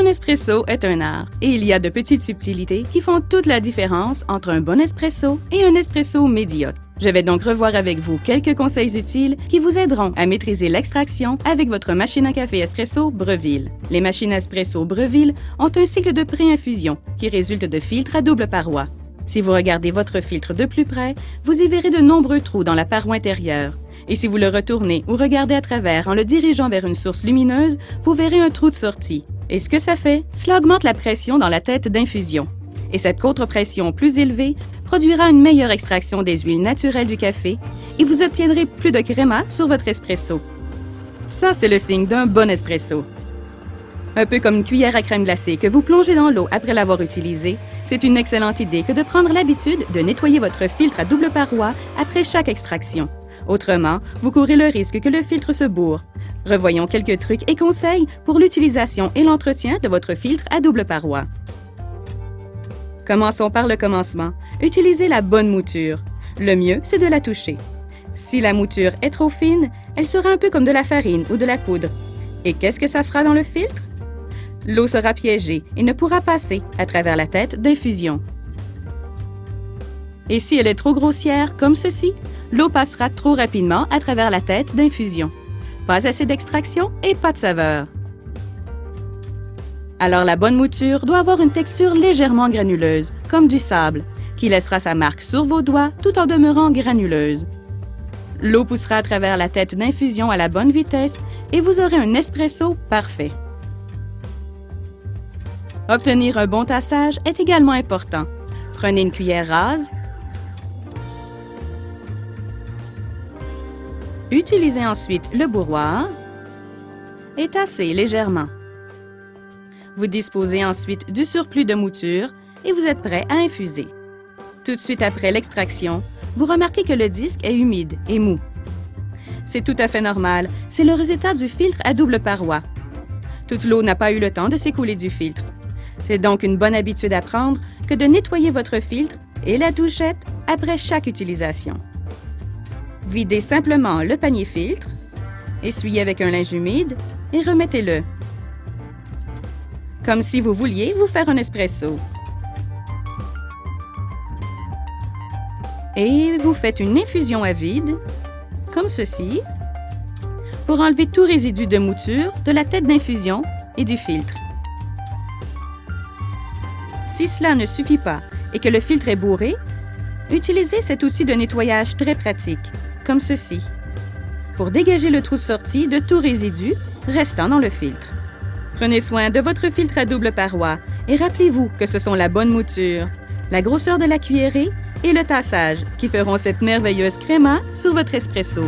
espresso est un art et il y a de petites subtilités qui font toute la différence entre un bon espresso et un espresso médiocre. Je vais donc revoir avec vous quelques conseils utiles qui vous aideront à maîtriser l'extraction avec votre machine à café espresso Breville. Les machines espresso Breville ont un cycle de pré-infusion qui résulte de filtres à double paroi. Si vous regardez votre filtre de plus près, vous y verrez de nombreux trous dans la paroi intérieure. Et si vous le retournez ou regardez à travers en le dirigeant vers une source lumineuse, vous verrez un trou de sortie. Et ce que ça fait, cela augmente la pression dans la tête d'infusion. Et cette contre-pression plus élevée produira une meilleure extraction des huiles naturelles du café et vous obtiendrez plus de créma sur votre espresso. Ça, c'est le signe d'un bon espresso. Un peu comme une cuillère à crème glacée que vous plongez dans l'eau après l'avoir utilisée, c'est une excellente idée que de prendre l'habitude de nettoyer votre filtre à double paroi après chaque extraction. Autrement, vous courez le risque que le filtre se bourre. Revoyons quelques trucs et conseils pour l'utilisation et l'entretien de votre filtre à double paroi. Commençons par le commencement. Utilisez la bonne mouture. Le mieux, c'est de la toucher. Si la mouture est trop fine, elle sera un peu comme de la farine ou de la poudre. Et qu'est-ce que ça fera dans le filtre? L'eau sera piégée et ne pourra passer à travers la tête d'infusion. Et si elle est trop grossière, comme ceci, l'eau passera trop rapidement à travers la tête d'infusion. Pas assez d'extraction et pas de saveur. Alors la bonne mouture doit avoir une texture légèrement granuleuse, comme du sable, qui laissera sa marque sur vos doigts tout en demeurant granuleuse. L'eau poussera à travers la tête d'infusion à la bonne vitesse et vous aurez un espresso parfait. Obtenir un bon tassage est également important. Prenez une cuillère rase. Utilisez ensuite le bouroir et tassez légèrement. Vous disposez ensuite du surplus de mouture et vous êtes prêt à infuser. Tout de suite après l'extraction, vous remarquez que le disque est humide et mou. C'est tout à fait normal, c'est le résultat du filtre à double paroi. Toute l'eau n'a pas eu le temps de s'écouler du filtre. C'est donc une bonne habitude à prendre que de nettoyer votre filtre et la douchette après chaque utilisation. Videz simplement le panier filtre, essuyez avec un linge humide et remettez-le. Comme si vous vouliez vous faire un espresso. Et vous faites une infusion à vide, comme ceci, pour enlever tout résidu de mouture de la tête d'infusion et du filtre. Si cela ne suffit pas et que le filtre est bourré, utilisez cet outil de nettoyage très pratique, comme ceci, pour dégager le trou de sortie de tout résidu restant dans le filtre. Prenez soin de votre filtre à double paroi et rappelez-vous que ce sont la bonne mouture, la grosseur de la cuillerée et le tassage qui feront cette merveilleuse créma sur votre espresso.